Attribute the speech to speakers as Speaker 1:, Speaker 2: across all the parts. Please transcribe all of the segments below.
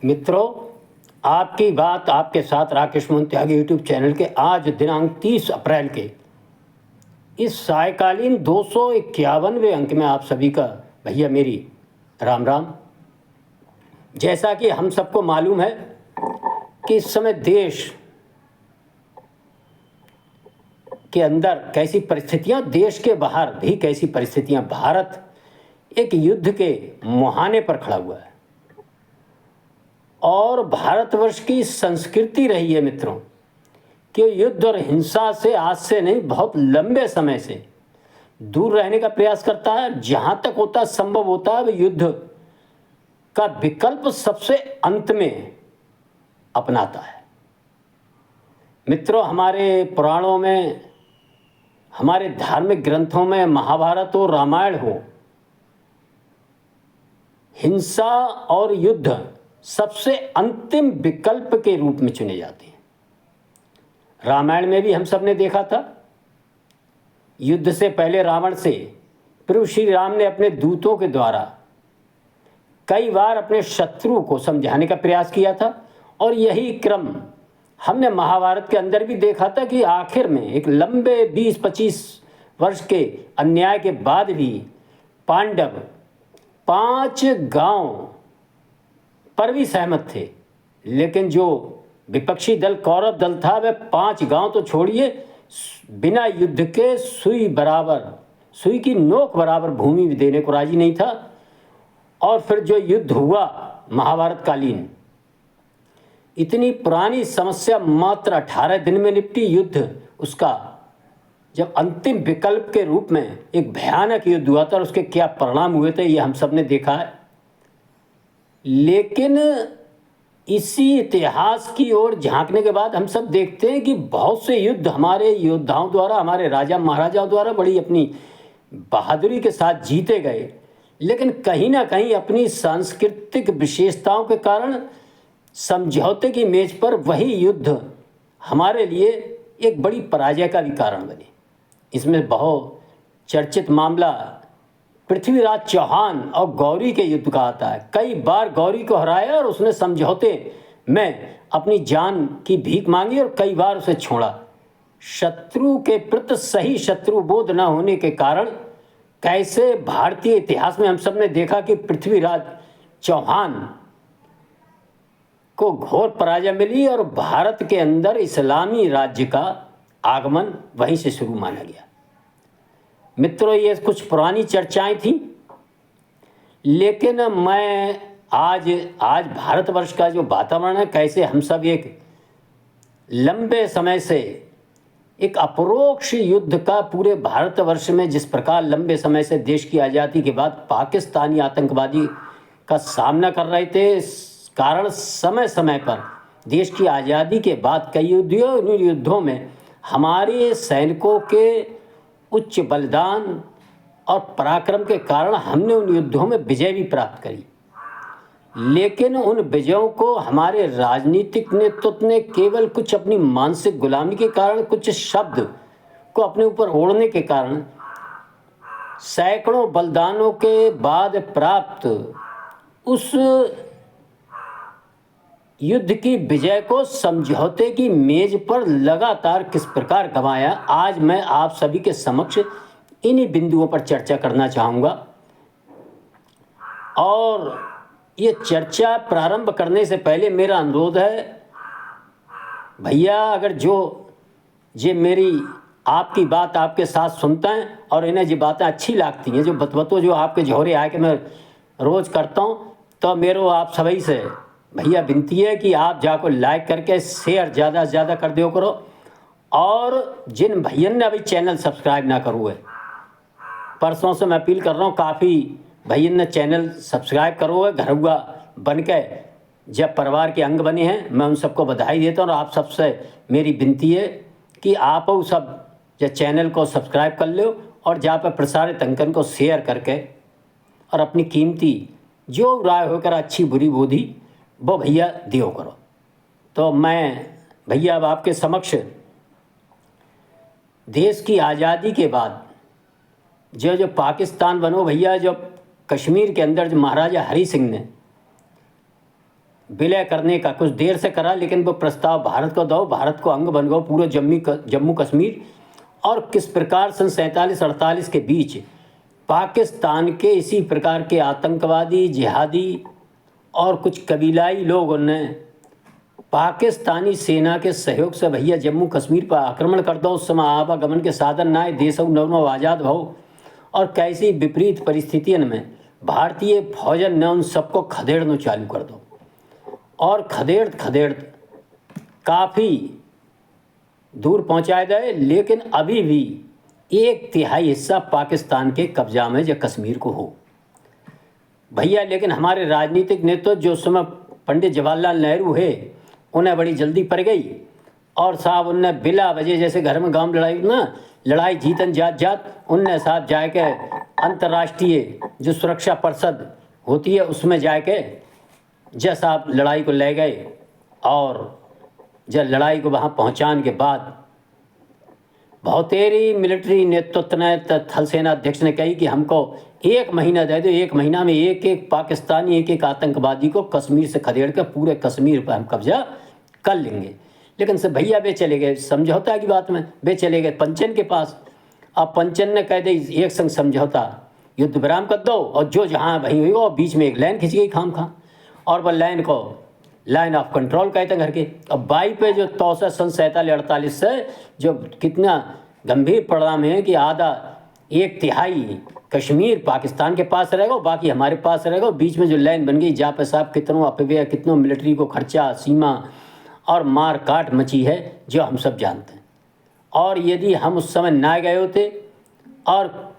Speaker 1: मित्रों, आपकी बात आपके साथ राकेश मोहन त्यागी यूट्यूब चैनल के आज दिनांक 30 अप्रैल के इस सायकालीन 251वें अंक में आप सभी का भैया मेरी राम राम। जैसा कि हम सबको मालूम है कि इस समय देश के अंदर कैसी परिस्थितियां, देश के बाहर भी कैसी परिस्थितियां, भारत एक युद्ध के मुहाने पर खड़ा हुआ है और भारतवर्ष की संस्कृति रही है मित्रों कि युद्ध और हिंसा से आज से नहीं बहुत लंबे समय से दूर रहने का प्रयास करता है। जहाँ तक होता संभव होता है वह युद्ध का विकल्प सबसे अंत में अपनाता है। मित्रों, हमारे पुराणों में, हमारे धार्मिक ग्रंथों में, महाभारत हो, रामायण हो, हिंसा और युद्ध सबसे अंतिम विकल्प के रूप में चुने जाते हैं। रामायण में भी हम सब ने देखा था, युद्ध से पहले रावण से प्रभु श्री राम ने अपने दूतों के द्वारा कई बार अपने शत्रु को समझाने का प्रयास किया था और यही क्रम हमने महाभारत के अंदर भी देखा था कि आखिर में एक लंबे 20-25 वर्ष के अन्याय के बाद भी पांडव 5 गांव पर भी सहमत थे, लेकिन जो विपक्षी दल कौरव दल था वह 5 गांव तो छोड़िए, बिना युद्ध के सुई की नोक बराबर भूमि भी देने को राजी नहीं था। और फिर जो युद्ध हुआ महाभारत कालीन, इतनी पुरानी समस्या मात्र 18 दिन में निपटी। युद्ध उसका जब अंतिम विकल्प के रूप में एक भयानक युद्ध हुआ था और उसके क्या परिणाम हुए थे ये हम सब ने देखा है। लेकिन इसी इतिहास की ओर झांकने के बाद हम सब देखते हैं कि बहुत से युद्ध हमारे योद्धाओं द्वारा, हमारे राजा महाराजाओं द्वारा बड़ी अपनी बहादुरी के साथ जीते गए, लेकिन कहीं ना कहीं अपनी सांस्कृतिक विशेषताओं के कारण समझौते की मेज पर वही युद्ध हमारे लिए एक बड़ी पराजय का भी कारण बने। इसमें बहुत चर्चित मामला पृथ्वीराज चौहान और गौरी के युद्ध का आता है। कई बार गौरी को हराया और उसने समझौते में अपनी जान की भीख मांगी और कई बार उसे छोड़ा। शत्रु के प्रति सही शत्रु बोध न होने के कारण कैसे भारतीय इतिहास में हम सब ने देखा कि पृथ्वीराज चौहान को घोर पराजय मिली और भारत के अंदर इस्लामी राज्य का आगमन वहीं से शुरू माना गया। मित्रों, ये कुछ पुरानी चर्चाएं थी, लेकिन मैं आज भारतवर्ष का जो वातावरण है, कैसे हम सब एक लंबे समय से एक अपरोक्ष युद्ध का पूरे भारतवर्ष में जिस प्रकार लंबे समय से देश की आज़ादी के बाद पाकिस्तानी आतंकवादी का सामना कर रहे थे, इस कारण समय समय पर देश की आज़ादी के बाद कई युद्धों में हमारे सैनिकों के उच्च बलिदान और पराक्रम के कारण हमने उन युद्धों में विजय भी प्राप्त करी। लेकिन उन विजयों को हमारे राजनीतिक नेतृत्व ने केवल कुछ अपनी मानसिक गुलामी के कारण, कुछ शब्द को अपने ऊपर ओढ़ने के कारण, सैकड़ों बलिदानों के बाद प्राप्त उस युद्ध की विजय को समझौते की मेज पर लगातार किस प्रकार गंवाया, आज मैं आप सभी के समक्ष इन्हीं बिंदुओं पर चर्चा करना चाहूँगा। और ये चर्चा प्रारंभ करने से पहले मेरा अनुरोध है, भैया अगर जो मेरी आपकी बात आपके साथ सुनते हैं और इन्हें जो बातें अच्छी लगती हैं, जो बतबतो जो आपके झोरे आए कि मैं रोज़ करता हूँ, तो मेरे आप सभी से भैया विनती है कि आप जाकर लाइक करके शेयर ज़्यादा से ज़्यादा कर दियो करो। और जिन भैयन ने अभी चैनल सब्सक्राइब ना करो है, परसों से मैं अपील कर रहा हूँ, काफ़ी भैयन ने चैनल सब्सक्राइब करो है, घरौआ बन के जब परिवार के अंग बने हैं। मैं उन सबको बधाई देता हूँ और आप सबसे मेरी विनती है कि आप वो सब जो चैनल को सब्सक्राइब कर लो और जहाँ पर प्रसारित अंकन को शेयर करके और अपनी कीमती जो राय होकर अच्छी बुरी बोधी वो भैया दियो करो। तो मैं भैया अब आपके समक्ष देश की आज़ादी के बाद जो पाकिस्तान बनो भैया, जो कश्मीर के अंदर जो महाराजा हरि सिंह ने विलय करने का कुछ देर से करा, लेकिन वो प्रस्ताव भारत को दो, भारत को अंग बन गो पूरा जम्मू कश्मीर। और किस प्रकार सन 47-48 के बीच पाकिस्तान के इसी प्रकार के आतंकवादी, जिहादी और कुछ कबीलाई लोगों ने पाकिस्तानी सेना के सहयोग से भैया जम्मू कश्मीर पर आक्रमण कर दो। उस समय आवागमन के साधन ना आए, देश नव आज़ाद हो, और कैसी विपरीत परिस्थितियों में भारतीय फौजन ने उन सबको खदेड़ना चालू कर दो, और खदेड़ काफ़ी दूर पहुंचाए गए। लेकिन अभी भी 1/3 हिस्सा पाकिस्तान के कब्जा में जो कश्मीर को हो भैया। लेकिन हमारे राजनीतिक नेतृत्व जो उस समय पंडित जवाहरलाल नेहरू है, उन्हें बड़ी जल्दी पड़ गई, और साहब उनने बिला वजह जैसे घर में गांव लड़ाई जीतन जात उनने साहब जाके अंतर्राष्ट्रीय जो सुरक्षा परिषद होती है उसमें जाके जैसा आप लड़ाई को ले गए, और जब लड़ाई को वहाँ पहुँचाने के बाद बहुतेरी मिलिट्री नेतृत्व ने थल सेना अध्यक्ष ने कही कि हमको 1 महीना दे दो, 1 महीना में एक पाकिस्तानी, एक आतंकवादी को कश्मीर से खदेड़ कर पूरे कश्मीर पर हम कब्जा कर लेंगे। लेकिन से भैया वे चले गए समझौता की बात में, वे चले गए पंचन के पास। अब पंचन ने कह दे एक संग समझौता युद्ध विराम कर दो, और जो जहाँ वहीं हुई और बीच में एक लाइन खिंच गई खाम, और वह लाइन को लाइन ऑफ कंट्रोल कहते हैं घर के। अब बाई पे जो तौसा सन 47-48 से जो कितना गंभीर परिणाम है कि आधा 1/3 कश्मीर पाकिस्तान के पास रहेगा, बाकी हमारे पास रहेगा। बीच में जो लाइन बन गई जहाँ पे साहब कितनों अपव्यय, कितनों मिलिट्री को खर्चा, सीमा और मार काट मची है जो हम सब जानते हैं। और यदि हम उस समय ना गए होते, और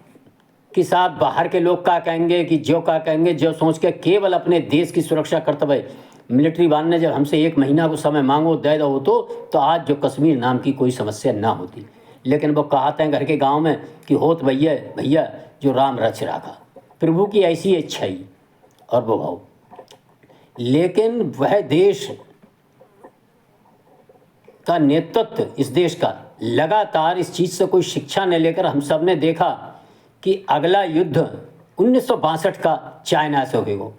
Speaker 1: कि साहब बाहर के लोग क्या कहेंगे, कि जो क्या कहेंगे, जो सोच के केवल अपने देश की सुरक्षा करते हुए मिलिट्री वाले ने जब हमसे 1 महीना को समय मांगो दे दो तो आज जो कश्मीर नाम की कोई समस्या ना होती। लेकिन वो कहते हैं घर के गांव में कि होत भैया जो राम रच रखा, प्रभु की ऐसी इच्छा ही और वो भाव। लेकिन वह देश का नेतृत्व, इस देश का लगातार इस चीज़ से कोई शिक्षा न लेकर हम सब ने देखा कि अगला युद्ध 1962 का चाइना से होगा,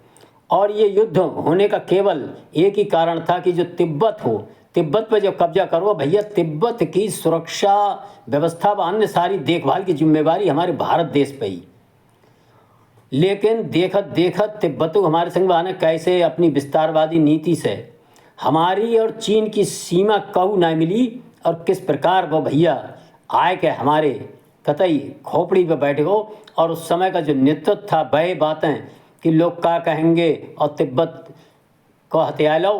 Speaker 1: और ये युद्ध होने का केवल एक ही कारण था कि जो तिब्बत पे जो कब्जा करो भैया, तिब्बत की सुरक्षा व्यवस्था व अन्य सारी देखभाल की जिम्मेवारी हमारे भारत देश पे ही। लेकिन देखत तिब्बत को हमारे संग आने कैसे अपनी विस्तारवादी नीति से हमारी और चीन की सीमा कहू ना मिली, और किस प्रकार वो भैया आए के हमारे कतई खोपड़ी पे बैठ गो। और उस समय का जो नेतृत्व था वह बातें कि लोग क्या कहेंगे, और तिब्बत को हत्या लो,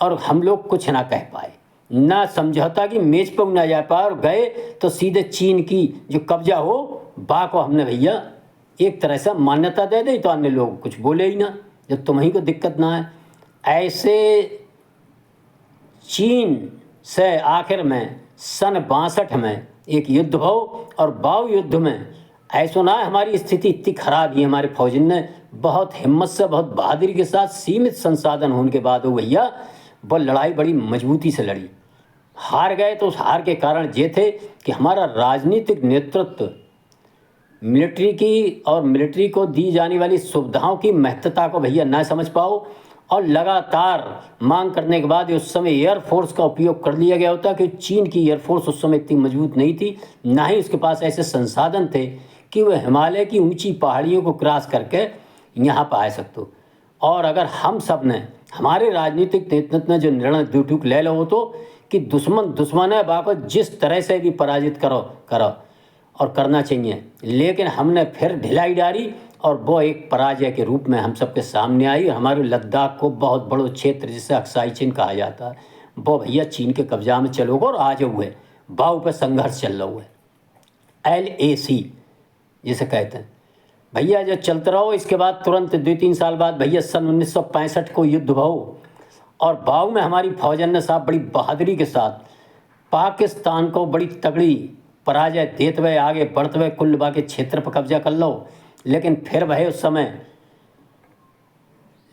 Speaker 1: और हम लोग कुछ ना कह पाए, ना समझौता की मेज पर ना जा पाए, और गए तो सीधे चीन की जो कब्जा हो बा को हमने भैया एक तरह से मान्यता दे दी, तो अन्य लोग कुछ बोले ही ना, जब तुम्हें को दिक्कत ना है। ऐसे चीन से आखिर में सन 62 में एक युद्ध हो, और बाव युद्ध में ऐसा ना हमारी स्थिति इतनी खराब ही, हमारे फौजी ने बहुत हिम्मत से, बहुत बहादुरी के साथ, सीमित संसाधन होने के बाद वो भैया वो लड़ाई बड़ी मजबूती से लड़ी। हार गए तो उस हार के कारण ये थे कि हमारा राजनीतिक नेतृत्व मिलिट्री की और मिलिट्री को दी जाने वाली सुविधाओं की महत्ता को भैया ना समझ पाओ, और लगातार मांग करने के बाद उस समय एयरफोर्स का उपयोग कर लिया गया होता कि चीन की एयरफोर्स उस समय इतनी मजबूत नहीं थी, ना ही उसके पास ऐसे संसाधन थे कि वह हिमालय की ऊंची पहाड़ियों को क्रॉस करके यहाँ पर आ सकते। और अगर हम सब ने, हमारे राजनीतिक नेतृत्व ने जो निर्णय दुटुक ले लो तो कि दुश्मन है बाको जिस तरह से भी पराजित करो और करना चाहिए, लेकिन हमने फिर ढिलाई डाली, और वो एक पराजय के रूप में हम सबके सामने आई। हमारे लद्दाख को बहुत बड़ो क्षेत्र जिसे अक्साई चीन कहा जाता है, वो भैया चीन के कब्जा में चलोगे, और आज हुए बाव पे संघर्ष चल रहा है, LAC जिसे कहते हैं भैया, जो चलते रहो। इसके बाद तुरंत 2-3 साल बाद भैया सन 1965 को युद्ध भाव, और बाव में हमारी फौजन ने साहब बड़ी बहादुरी के साथ पाकिस्तान को बड़ी तगड़ी पराजय देते हुए आगे बढ़ते हुए कुल्लबा के क्षेत्र पर कब्जा कर लो। लेकिन फिर वह उस समय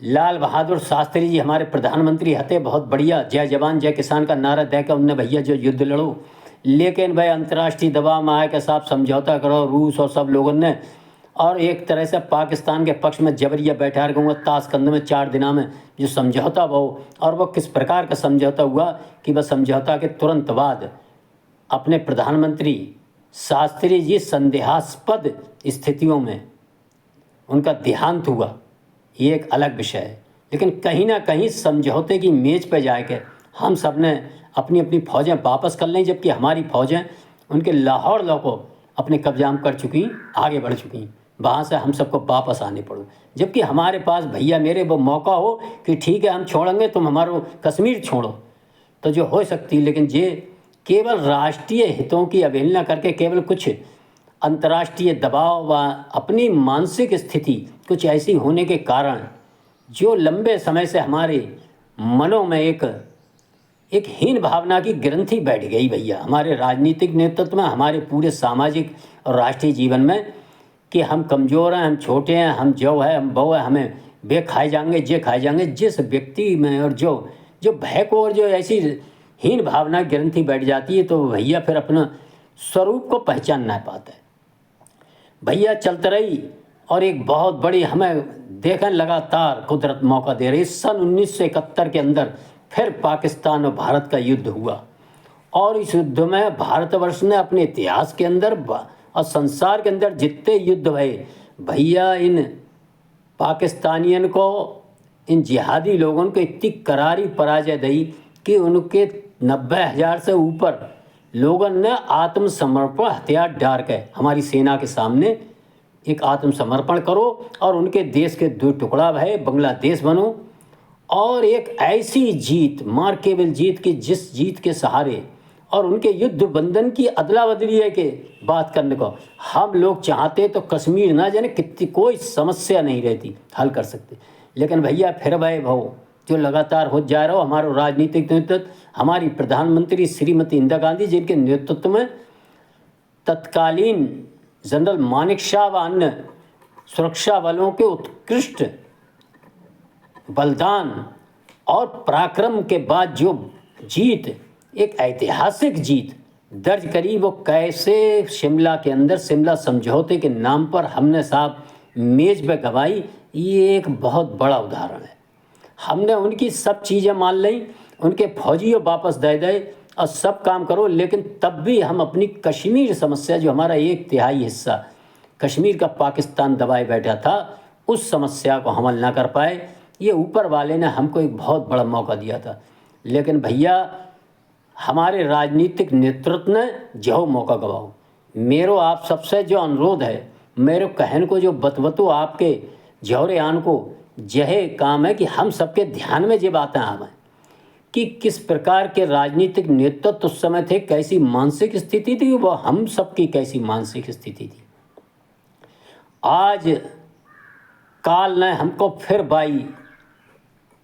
Speaker 1: लाल बहादुर शास्त्री जी हमारे प्रधानमंत्री हते, बहुत बढ़िया जय जवान जय किसान का नारा देकर उनने भैया जो युद्ध लड़ो। लेकिन वह अंतर्राष्ट्रीय दबाव में आए के साथ समझौता करो, रूस और सब लोगों ने और एक तरह से पाकिस्तान के पक्ष में जबरिया बैठा रहूँगा ताशकंद में 4 दिना में जो समझौता वो, और वो किस प्रकार का समझौता हुआ कि वह समझौता के तुरंत बाद अपने प्रधानमंत्री शास्त्री जी संदेहास्पद स्थितियों में उनका देहांत हुआ, ये एक अलग विषय है। लेकिन कहीं ना कहीं समझौते की मेज पर जाके हम सब ने अपनी अपनी फ़ौजें वापस कर लें, जबकि हमारी फ़ौजें उनके लाहौर लौको अपने कब्जा में कर चुकी, आगे बढ़ चुकी, वहाँ से हम सबको वापस आने पड़ो। जबकि हमारे पास भैया मेरे वो मौका हो कि ठीक है हम छोड़ेंगे, तुम हमारो कश्मीर छोड़ो, तो जो हो सकती। लेकिन ये केवल राष्ट्रीय हितों की अवहेलना करके, केवल कुछ अंतर्राष्ट्रीय दबाव व अपनी मानसिक स्थिति कुछ ऐसी होने के कारण जो लंबे समय से हमारे मनों में एक हीन भावना की ग्रंथि बैठ गई भैया, हमारे राजनीतिक नेतृत्व में, हमारे पूरे सामाजिक और राष्ट्रीय जीवन में, कि हम कमज़ोर हैं, हम छोटे हैं, हम जो है हम वो है, हमें वे खाए जाएंगे, जे खाए जाएंगे। जिस व्यक्ति में और जो भय को और जो ऐसी हीन भावना ग्रंथि बैठ जाती है, तो भैया फिर अपना स्वरूप को पहचान ना पाता है। भैया चलते रही और एक बहुत बड़ी हमें देखें लगातार कुदरत मौका दे रही। सन 1971 के अंदर फिर पाकिस्तान और भारत का युद्ध हुआ, और इस युद्ध में भारतवर्ष ने अपने इतिहास के अंदर और संसार के अंदर जितने युद्ध भये भैया, इन पाकिस्तानियन को, इन जिहादी लोगों को इतनी करारी पराजय दी कि उनके 90,000 से ऊपर लोगों ने आत्मसमर्पण हथियार डाल के हमारी सेना के सामने एक आत्मसमर्पण करो और उनके देश के 2 टुकड़ा भय, बांग्लादेश बनो, और एक ऐसी जीत, मार्केबल जीत की, जिस जीत के सहारे और उनके युद्ध बंधन की अदला बदली है के बात करने को हम लोग चाहते तो कश्मीर ना जाने कितनी कोई समस्या नहीं रहती, हल कर सकते। लेकिन भैया फिर भाई भाव जो लगातार हो जा रहा हो, हमारा राजनीतिक नेतृत्व, हमारी प्रधानमंत्री श्रीमती इंदिरा गांधी जिनके नेतृत्व में तत्कालीन जनरल मानेकशॉ व अन्य सुरक्षा बलों के उत्कृष्ट बलिदान और पराक्रम के बाद जो जीत, एक ऐतिहासिक जीत दर्ज करी, वो कैसे शिमला के अंदर शिमला समझौते के नाम पर हमने साहब मेज पे गवाई, ये एक बहुत बड़ा उदाहरण है। हमने उनकी सब चीज़ें मान ली, उनके फौजियों वापस दे दे और सब काम करो, लेकिन तब भी हम अपनी कश्मीर समस्या, जो हमारा 1/3 हिस्सा कश्मीर का पाकिस्तान दबाए बैठा था, उस समस्या को हमल ना कर पाए। ये ऊपर वाले ने हमको एक बहुत बड़ा मौका दिया था, लेकिन भैया हमारे राजनीतिक नेतृत्व ने जो मौका गवाओ। मेरो आप सबसे जो अनुरोध है, मेरे कहन को जो बतवतो आपके जौहरे आन को यह काम है कि हम सबके ध्यान में ये बातें आवें कि किस प्रकार के राजनीतिक नेतृत्व उस समय थे, कैसी मानसिक स्थिति थी, वो हम सबकी कैसी मानसिक स्थिति थी। आज काल ने हमको फिर बाई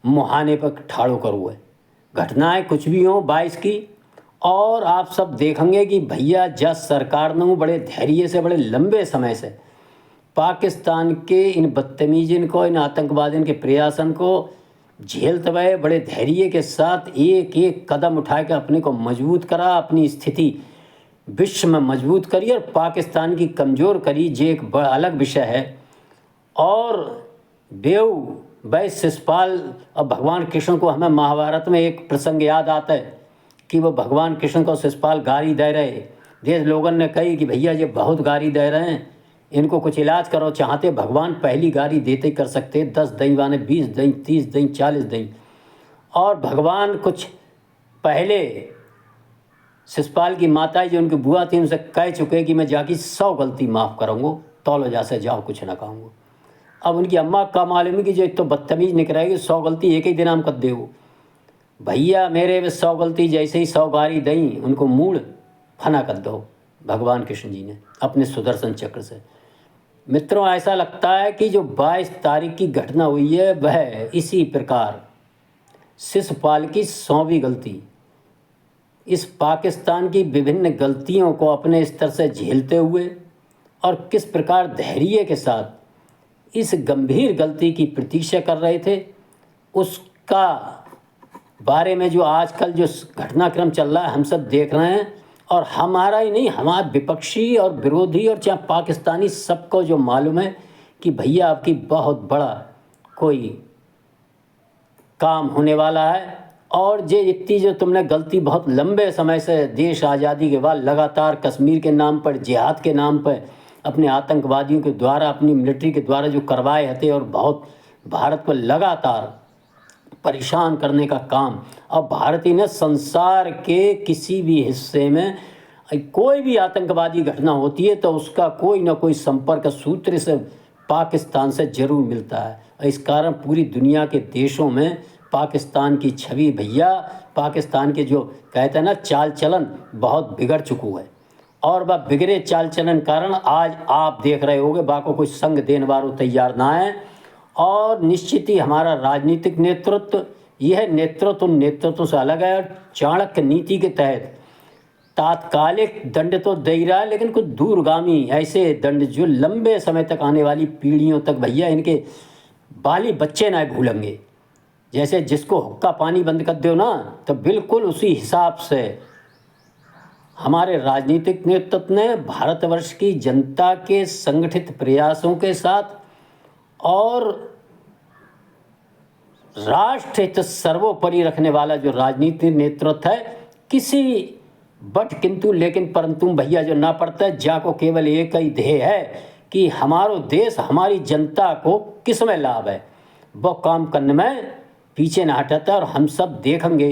Speaker 1: मुहाने पर ठाड़ो करो है, घटनाएं कुछ भी हों 22 की, और आप सब देखेंगे कि भैया जब सरकार ने बड़े धैर्य से, बड़े लंबे समय से पाकिस्तान के इन बदतमीजिन को, इन आतंकवादियों के प्रयासन को झेलते हुए बड़े धैर्य के साथ एक एक कदम उठा के अपने को मजबूत करा, अपनी स्थिति विश्व में मजबूत करी और पाकिस्तान की कमज़ोर करी, जो एक बड़ा अलग विषय है। और देव वैश्य शिषपाल और भगवान कृष्ण को, हमें महाभारत में एक प्रसंग याद आता है कि वो भगवान कृष्ण को शिषपाल गारी दे रहे, देश लोगों ने कही कि भैया ये बहुत गारी दे रहे हैं, इनको कुछ इलाज करो। चाहते भगवान पहली गारी देते कर सकते, 10 दही वाने 20 दही, 30 दही, 40 दही, और भगवान कुछ पहले शिषपाल की माता जो उनकी बुआ थी उनसे कह चुके कि मैं जाके 100 गलती माफ़ करूँगा, तौलो जा से जाओ, कुछ ना कहूँगा। अब उनकी अम्मा का मालूम है कि जो तो बदतमीज निकलेगी, 100 गलती एक ही दिन हम कर दे। भैया मेरे में 100 गलती जैसे ही 100 गारी दई, उनको मूड फना कर दो भगवान कृष्ण जी ने अपने सुदर्शन चक्र से। मित्रों, ऐसा लगता है कि जो 22 तारीख की घटना हुई है वह इसी प्रकार शिषपाल की 100वीं गलती, इस पाकिस्तान की विभिन्न गलतियों को अपने स्तर से झेलते हुए और किस प्रकार धैर्य के साथ इस गंभीर गलती की प्रतीक्षा कर रहे थे, उसका बारे में जो आजकल जो घटनाक्रम चल रहा है हम सब देख रहे हैं। और हमारा ही नहीं, हमारा विपक्षी और विरोधी और चाहे पाकिस्तानी सबको जो मालूम है कि भैया आपकी बहुत बड़ा कोई काम होने वाला है। और ये इतनी जो तुमने गलती बहुत लंबे समय से देश आज़ादी के बाद लगातार कश्मीर के नाम पर, जिहाद के नाम पर, अपने आतंकवादियों के द्वारा, अपनी मिलिट्री के द्वारा जो करवाए थे और बहुत भारत को लगातार परेशान करने का काम, अब भारत ही ने संसार के किसी भी हिस्से में कोई भी आतंकवादी घटना होती है तो उसका कोई ना कोई संपर्क सूत्र से पाकिस्तान से जरूर मिलता है। इस कारण पूरी दुनिया के देशों में पाकिस्तान की छवि भैया, पाकिस्तान के जो कहते हैं ना चाल चलन बहुत बिगड़ चुकू है। और वह बिगड़े चाल चलन कारण आज आप देख रहे होंगे बाको कोई संग देने वालों तैयार ना है। और निश्चित ही हमारा राजनीतिक नेतृत्व, यह नेतृत्व से अलग है। चाणक्य नीति के तहत तात्कालिक दंड तो दे ही रहा है, लेकिन कुछ दूरगामी ऐसे दंड जो लंबे समय तक आने वाली पीढ़ियों तक भैया इनके बाली बच्चे ना भूलेंगे। जैसे जिसको हुक्का पानी बंद कर दो ना, तो बिल्कुल उसी हिसाब से हमारे राजनीतिक नेतृत्व ने भारतवर्ष की जनता के संगठित प्रयासों के साथ और राष्ट्र हित सर्वोपरि रखने वाला जो राजनीतिक नेतृत्व है, किसी बट किंतु लेकिन परंतु भैया जो ना पड़ता है, जाको केवल एक ही ध्येय है कि हमारो देश, हमारी जनता को किस में लाभ है, वो काम करने में पीछे ना हटाता। और हम सब देखेंगे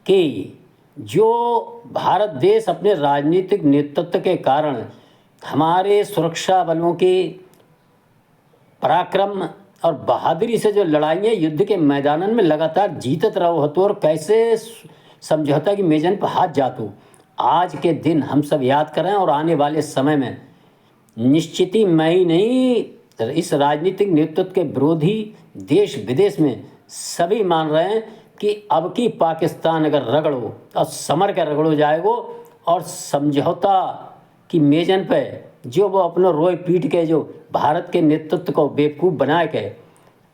Speaker 1: कि जो भारत देश अपने राजनीतिक नेतृत्व के कारण हमारे सुरक्षा बलों के पराक्रम और बहादुरी से जो लड़ाइयाँ युद्ध के मैदानन में लगातार जीतत रहो हतो और कैसे समझौता की मेजन पर हाथ जातो, आज के दिन हम सब याद करें। और आने वाले समय में निश्चित ही मैं ही नहीं, इस राजनीतिक नेतृत्व के विरोधी देश विदेश में सभी मान रहे हैं कि अब की पाकिस्तान अगर रगड़ो और समर के रगड़ो जाएगो और समझौता की मेजन पे जो वो अपना रोए पीट के जो भारत के नेतृत्व को बेवकूफ़ बना के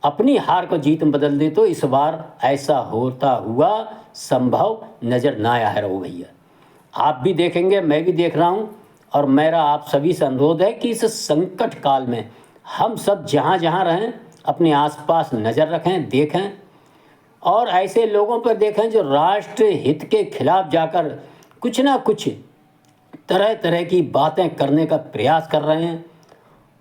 Speaker 1: अपनी हार को जीत में बदल दे, तो इस बार ऐसा होता हुआ संभव नज़र ना आया है। रहो भैया, आप भी देखेंगे, मैं भी देख रहा हूँ। और मेरा आप सभी से अनुरोध है कि इस संकट काल में हम सब जहाँ जहाँ रहें अपने आसपास नज़र रखें, देखें और ऐसे लोगों पर देखें जो राष्ट्र हित के खिलाफ जाकर कुछ ना कुछ तरह तरह की बातें करने का प्रयास कर रहे हैं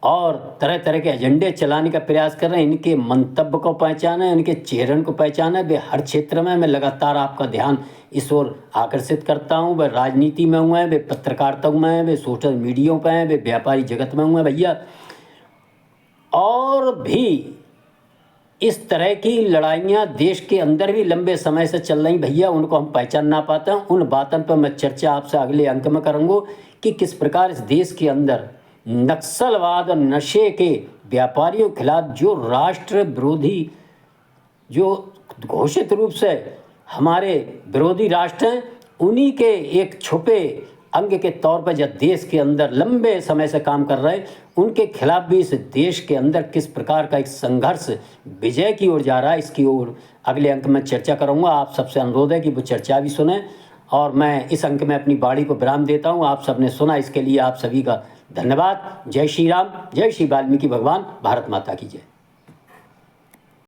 Speaker 1: और तरह तरह के एजेंडे चलाने का प्रयास कर रहे हैं। इनके मंतव्य को पहचाना, इनके चेहरन को पहचाना। वे हर क्षेत्र में मैं लगातार आपका ध्यान इस ओर आकर्षित करता हूँ। वे राजनीति में हुए हैं, वे पत्रकारिता में हैं, वे सोशल मीडिया पे हैं, वे व्यापारी जगत में हुए हैं भैया। और भी इस तरह की लड़ाइयाँ देश के अंदर भी लंबे समय से चल रही भैया, उनको हम पहचान ना पाते हैं। उन बातों पर मैं चर्चा आपसे अगले अंक में करूँगा कि किस प्रकार इस देश के अंदर नक्सलवाद और नशे के व्यापारियों के खिलाफ जो राष्ट्र विरोधी, जो घोषित रूप से हमारे विरोधी राष्ट्र हैं, उन्हीं के एक छुपे अंग के तौर पर जब देश के अंदर लंबे समय से काम कर रहे हैं, उनके खिलाफ भी इस देश के अंदर किस प्रकार का एक संघर्ष विजय की ओर जा रहा है, इसकी ओर अगले अंक में चर्चा करूंगा। आप सबसे अनुरोध है कि वो चर्चा भी सुने और मैं इस अंक में अपनी वाणी को विराम देता हूं। आप सबने सुना, इसके लिए आप सभी का धन्यवाद। जय श्री राम, जय श्री वाल्मीकि भगवान, भारत माता की जय।